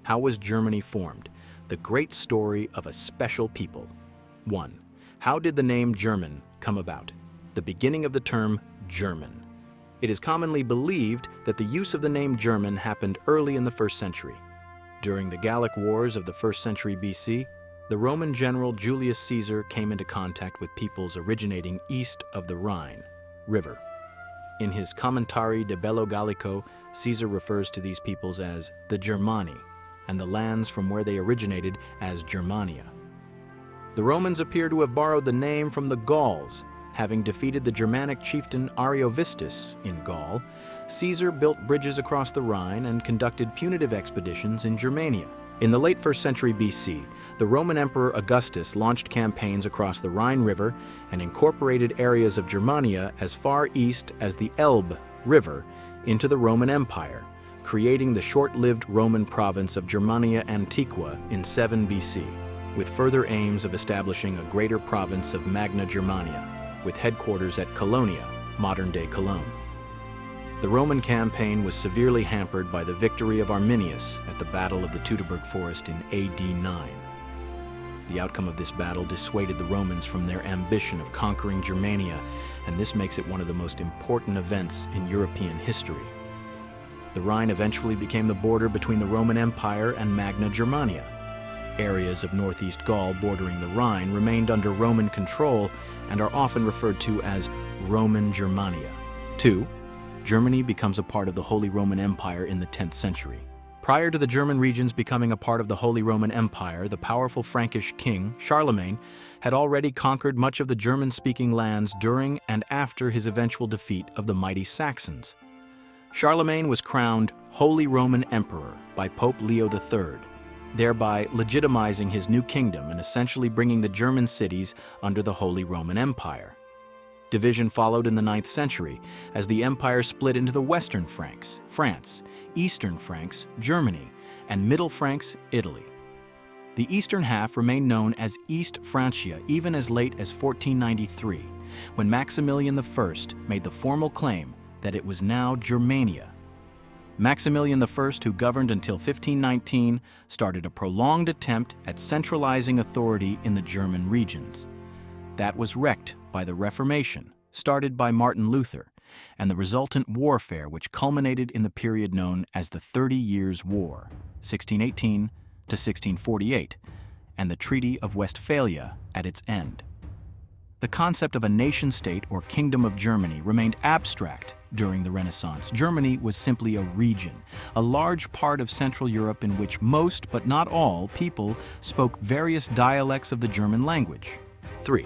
How was Germany formed? The great story of a special people. 1. How did the name German come about? The beginning of the term German. It is commonly believed that the use of the name German happened early in the 1st century. During the Gallic Wars of the 1st century BC, the Roman general Julius Caesar came into contact with peoples originating east of the Rhine River. In his Commentari de Bello Gallico, Caesar refers to these peoples as the Germani, and the lands from where they originated as Germania. The Romans appear to have borrowed the name from the Gauls. Having defeated the Germanic chieftain Ariovistus in Gaul, Caesar built bridges across the Rhine and conducted punitive expeditions in Germania. In the late 1st century BC, the Roman Emperor Augustus launched campaigns across the Rhine River and incorporated areas of Germania as far east as the Elbe River into the Roman Empire, creating the short-lived Roman province of Germania Antiqua in 7 BC, with further aims of establishing a greater province of Magna Germania, with headquarters at Colonia, modern-day Cologne. The Roman campaign was severely hampered by the victory of Arminius at the Battle of the Teutoburg Forest in AD 9. The outcome of this battle dissuaded the Romans from their ambition of conquering Germania, and this makes it one of the most important events in European history. The Rhine eventually became the border between the Roman Empire and Magna Germania. Areas of northeast Gaul bordering the Rhine remained under Roman control and are often referred to as Roman Germania. 2. Germany becomes a part of the Holy Roman Empire in the 10th century. Prior to the German regions becoming a part of the Holy Roman Empire, the powerful Frankish king, Charlemagne, had already conquered much of the German-speaking lands during and after his eventual defeat of the mighty Saxons. Charlemagne was crowned Holy Roman Emperor by Pope Leo III, thereby legitimizing his new kingdom and essentially bringing the German cities under the Holy Roman Empire. Division followed in the 9th century as the empire split into the Western Franks, France, Eastern Franks, Germany, and Middle Franks, Italy. The eastern half remained known as East Francia even as late as 1493, when Maximilian I made the formal claim that it was now Germania. Maximilian I, who governed until 1519, started a prolonged attempt at centralizing authority in the German regions. That was wrecked by the Reformation, started by Martin Luther, and the resultant warfare which culminated in the period known as the 30 Years' War, 1618 to 1648, and the Treaty of Westphalia at its end. The concept of a nation-state or Kingdom of Germany remained abstract during the Renaissance. Germany was simply a region, a large part of Central Europe in which most, but not all, people spoke various dialects of the German language. 3.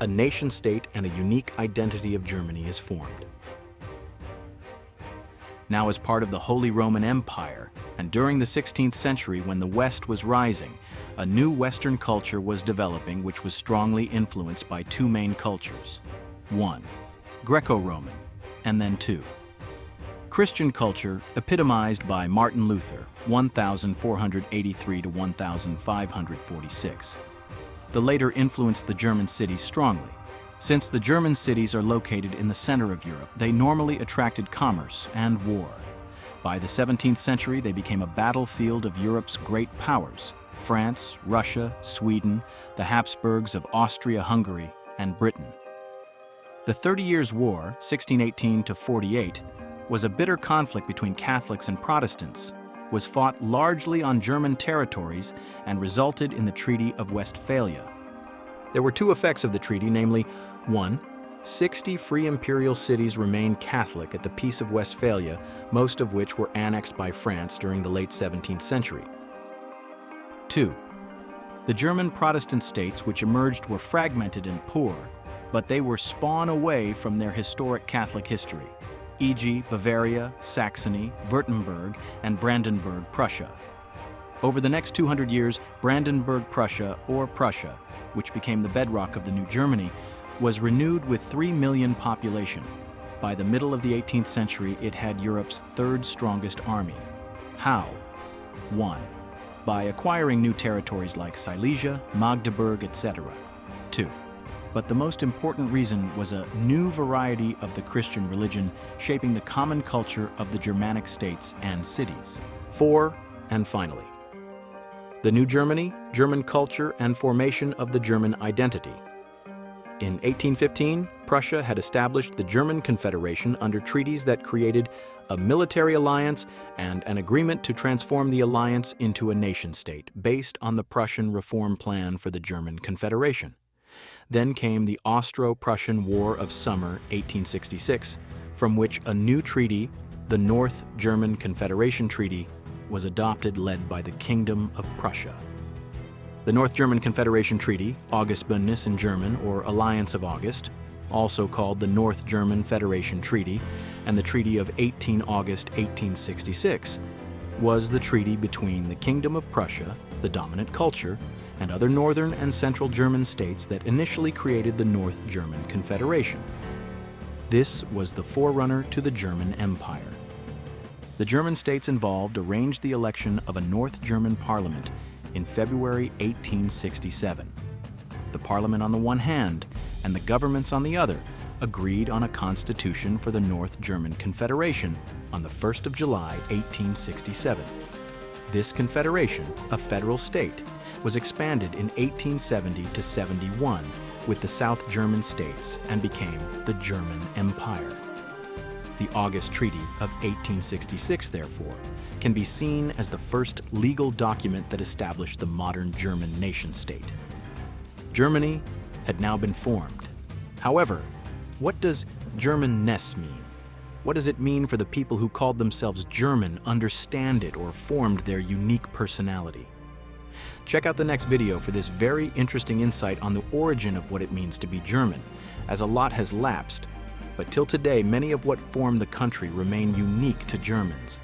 A nation-state and a unique identity of Germany is formed. Now as part of the Holy Roman Empire, and during the 16th century when the West was rising, a new Western culture was developing which was strongly influenced by two main cultures. 1. Greco-Roman, and then 2. Christian culture, epitomized by Martin Luther, 1483 to 1546. The later influenced the German cities strongly. Since the German cities are located in the center of Europe, they normally attracted commerce and war. By the 17th century, they became a battlefield of Europe's great powers: France, Russia, Sweden, the Habsburgs of Austria-Hungary, and Britain. The 30 Years' War, 1618 to 48, was a bitter conflict between Catholics and Protestants, was fought largely on German territories, and resulted in the Treaty of Westphalia. There were two effects of the treaty, namely, 1. 60 free imperial cities remained Catholic at the Peace of Westphalia, most of which were annexed by France during the late 17th century. 2. The German Protestant states which emerged were fragmented and poor, but they were spawn away from their historic Catholic history, e.g. Bavaria, Saxony, Württemberg, and Brandenburg, Prussia. Over the next 200 years, Brandenburg, Prussia, or Prussia, which became the bedrock of the new Germany, was renewed with 3 million population. By the middle of the 18th century, it had Europe's third strongest army. How? 1. By acquiring new territories like Silesia, Magdeburg, etc. 2. But the most important reason was a new variety of the Christian religion shaping the common culture of the Germanic states and cities. 4. And finally, The New Germany, German culture, and formation of the German identity. In 1815, Prussia had established the German Confederation under treaties that created a military alliance and an agreement to transform the alliance into a nation-state based on the Prussian Reform Plan for the German Confederation. Then came the Austro-Prussian War of Summer 1866, from which a new treaty, the North German Confederation Treaty, was adopted, led by the Kingdom of Prussia. The North German Confederation Treaty, Augustbündnis in German, or Alliance of August, also called the North German Federation Treaty, and the Treaty of 18 August 1866, was the treaty between the Kingdom of Prussia, the dominant culture, and other northern and central German states that initially created the North German Confederation. This was the forerunner to the German Empire. The German states involved arranged the election of a North German parliament in February 1867. The parliament on the one hand and the governments on the other agreed on a constitution for the North German Confederation on the 1st of July 1867. This confederation, a federal state, was expanded in 1870 to 71 with the South German states and became the German Empire. The August Treaty of 1866, therefore, can be seen as the first legal document that established the modern German nation-state. Germany had now been formed. However, what does Germanness mean? What does it mean for the people who called themselves German, understand it, or formed their unique personality? Check out the next video for this very interesting insight on the origin of what it means to be German, as a lot has lapsed. But till today, many of what formed the country remain unique to Germans.